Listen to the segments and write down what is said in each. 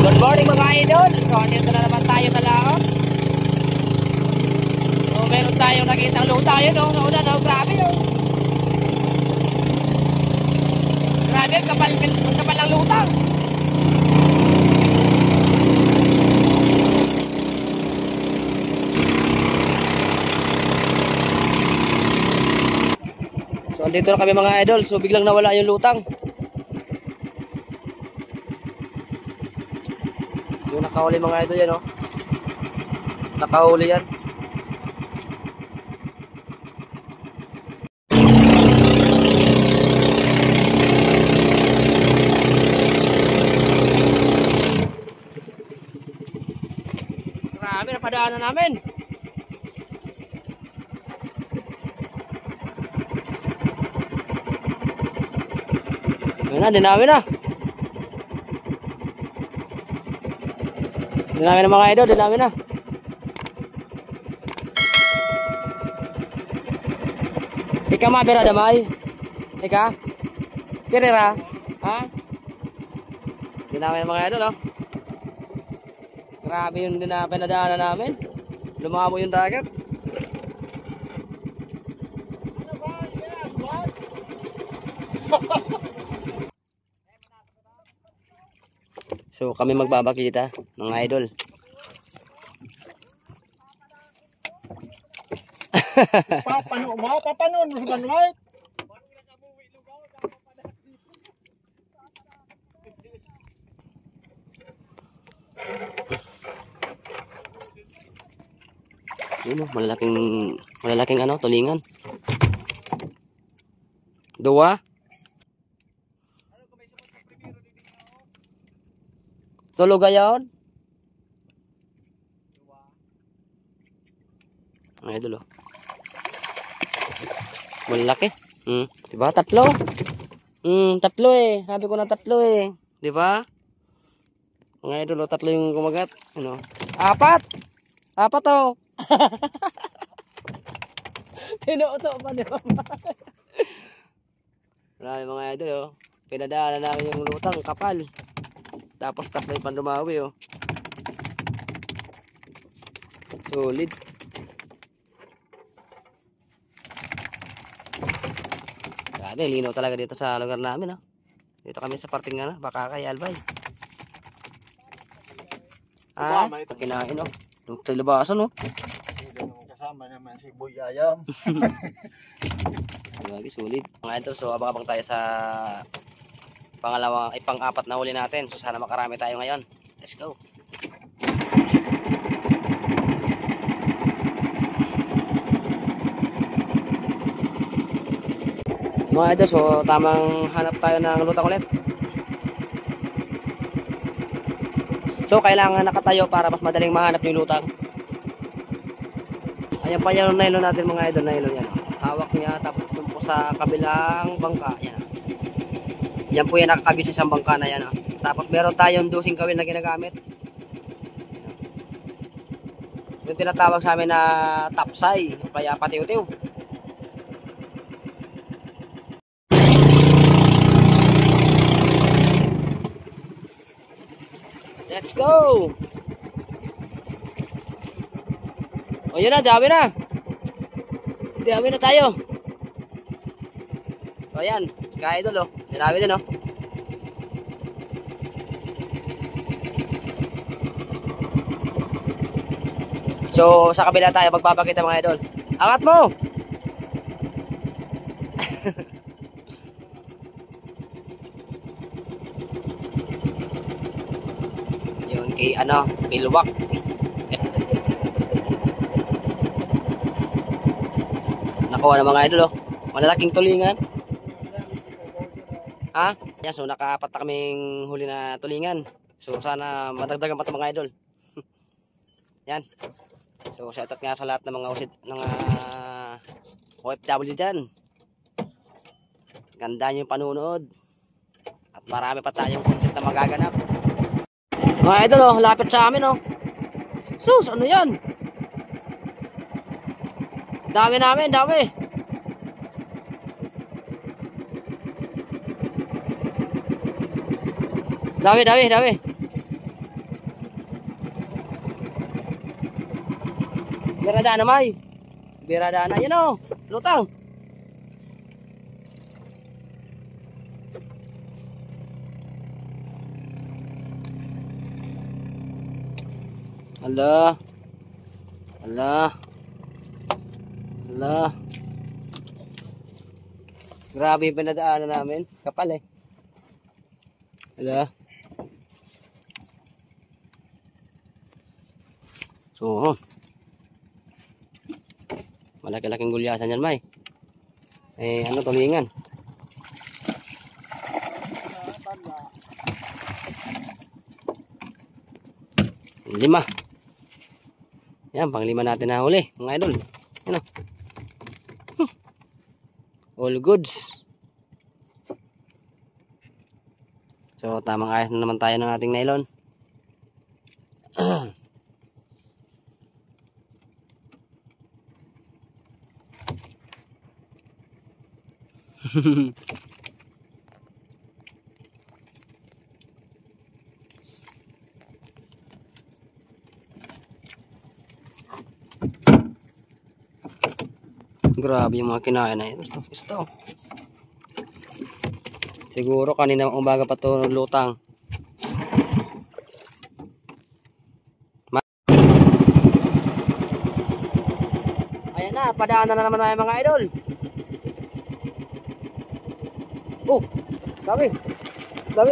Good morning mga idol. So dito na naman tayo sa laot. So meron tayong nakitang lutang yun no. Sa una no, grabe yun. Grabe, kapal ang lutang. So dito na kami mga idol. So biglang nawala yung lutang. Yung nakahuli mga idol yan, no? Nakahuli yan. Grabe, napadaanan namin. Yun na, dinami na. Dinami na mga idol, dinami na. Ika mabira damay. Ika? Pirira? Ha? Dinami na mga idol, no? Grabe yung pinadaanan namin. Lumamo yung dagat. So kami magbabakita mga idol. Papanon mo sa white. Yun, malalaking ano, tulingan. Dua. Tulog ayon. Ay, idol oh. Malaki. Diba? Tatlo. Tatlo eh. Sabi ko na tatlo eh. Diba? Mga idol oh, tatlo yung kumagat. Ano? Apat oh. Tinuto pa di ba? Marami mga idol oh. Pinadaanan namin yung lutang kapal. Tapos tatlo yung pandumawi oh. Solid. Grabe, lino talaga dito sa lugar namin oh. Dito kami sa parting ano, Bakakay, Albay. Ah, kinain oh. Sa labasan oh. Kasama naman si Boy Ayam. Grabe, solid. Mga ito, so abang-abang tayo sa pang-apat na huli natin. So sana makarami tayo ngayon. Let's go. Mga ito, so tamang hanap tayo ng lutang ulit. So kailangan nakatayo para mas madaling mahanap yung lutang. Ayan pa yung nylon natin mga idol, nylon yan. Hawak niya tapos dun po sa kabilang bangka. Yan. Yan po yan nakakabit sa isang bangka na yan. Tapos meron tayong dosing kawil na ginagamit. Yung tinatawag sa amin na tapsay o kaya patiw-tiw. Let's go! O yun na, dami na. Dami na tayo. O yan, kaya idol o. Dami din o. So, sa kabila tayo magpapakita mga idol. Angat mo! Yun, kay ano, Pilwak. Nakuha na mga idol oh. Malalaking tulingan. Ha? Yan, so nakaapat na kaming huli na tulingan. So sana madagdagan pa ito mga idol. Yan. So shoutout nga sa lahat ng mga OFW dyan. Ganda nyo yung panunood. At marami pa tayong content na magaganap. Mga idol oh, lapit sa amin oh. Sus, ano yan? Dami namin, dami. Dami. Biradaan na may. Biradaan na. Yan o. Lutang. Ala. Ala. Ala. Grabe yung pinadaanan namin. Kapal eh. Ala. So, malaki-laking gulyasan yan, May. Eh, ano, tulingan. Lima. Yan, pang lima natin na huli, mga idol. Ano? All goods. So, tamang ayos na naman tayo ng ating nylon. Grabe yung mga kinain na ito. Ito. Siguro kanina umaga pa ito lutang. Ayan na, padaanan na naman mga idol. Oh, dami. Dami.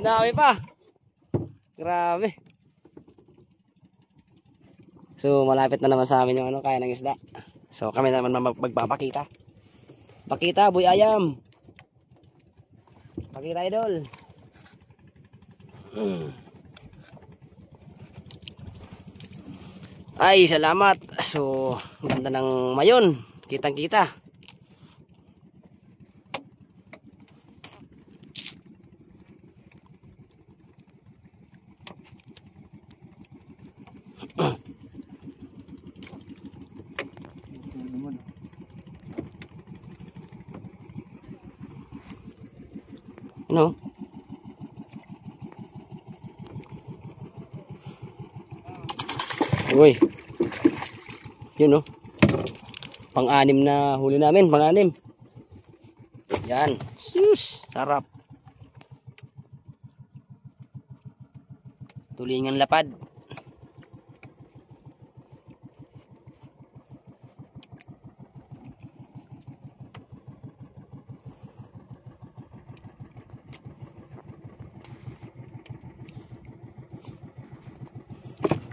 Dami pa. Grabe. So, malapit na naman sa amin yung ano, kaya ng isda. So, kami naman magpapakita. Pakita, boy ayam. Pakita, idol. Ay, salamat. So, ganda ng mayon. Kitang-kita. Ano? Uy. Yun, oh. Pang-anim na huli namin, pang-anim. Yan. Sus, sarap. Tulingan lapad.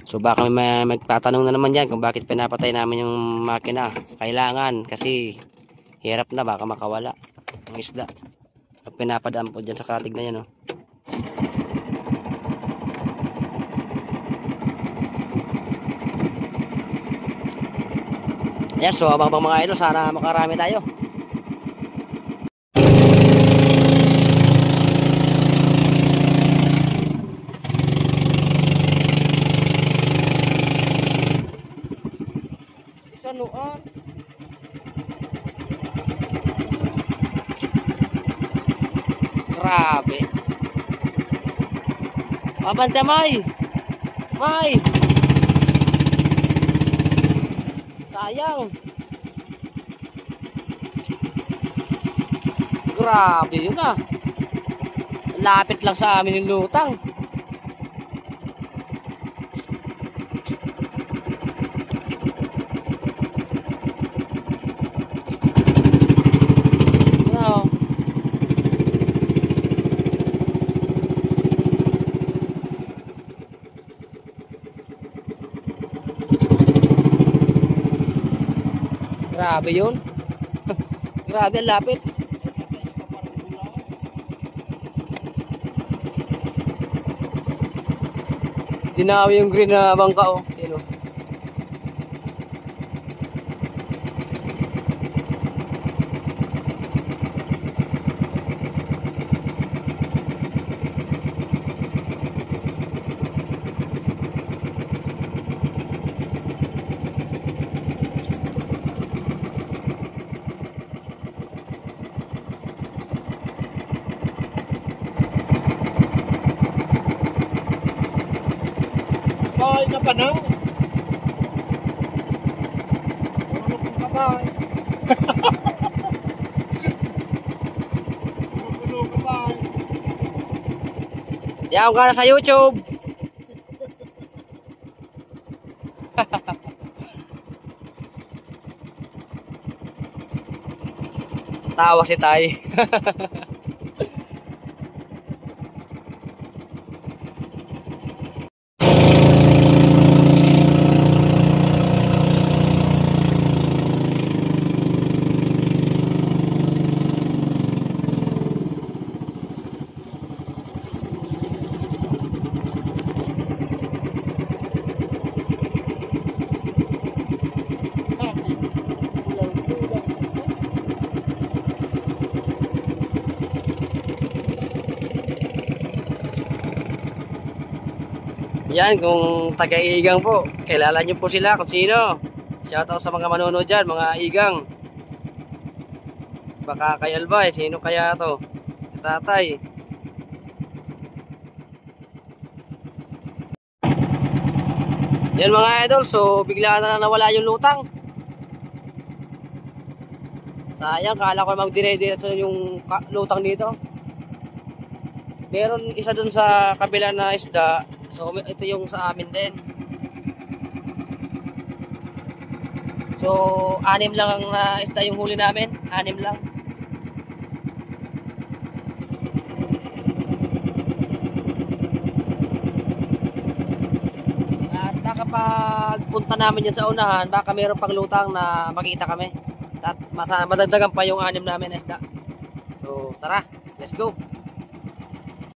So baka may magtatanong na naman dyan kung bakit pinapatay namin yung makina. Kailangan kasi hirap na, baka makawala ang isda. Pag pinapadaan po dyan sa katig na yan, oh. Ayan, so abang mga idol, sana makarami tayo. Nuan. Grabe. Abante, May. Sayang. Grabe yun ah. Lapit lang sa amin yung lutang. Grabe yun. Grabe, ang lapit. Dinawi yung green na bangka, oh. Yan, oh. kabay na panang. Puro kong kabay. Puro kabay. Yaw ka na sa YouTube. Tawa si Tay. Yan, kung taga-igang po, kilala niyo po sila kung sino. Shoutout sa mga manonood dyan, mga igang. Baka kay Albay, sino kaya to? Tatay. Yan mga idol, so bigla na nawala yung lutang. Sayang, kala ko magdire-diretso yung lutang dito. Meron isa dun sa kabila na isda. So ito yung sa amin din. So 6 lang ang isda yung huli namin. 6 lang. At kapag punta namin dyan sa unahan, baka meron pang lutang na makita kami. At madagdagan pa yung 6 namin isda. So tara, let's go.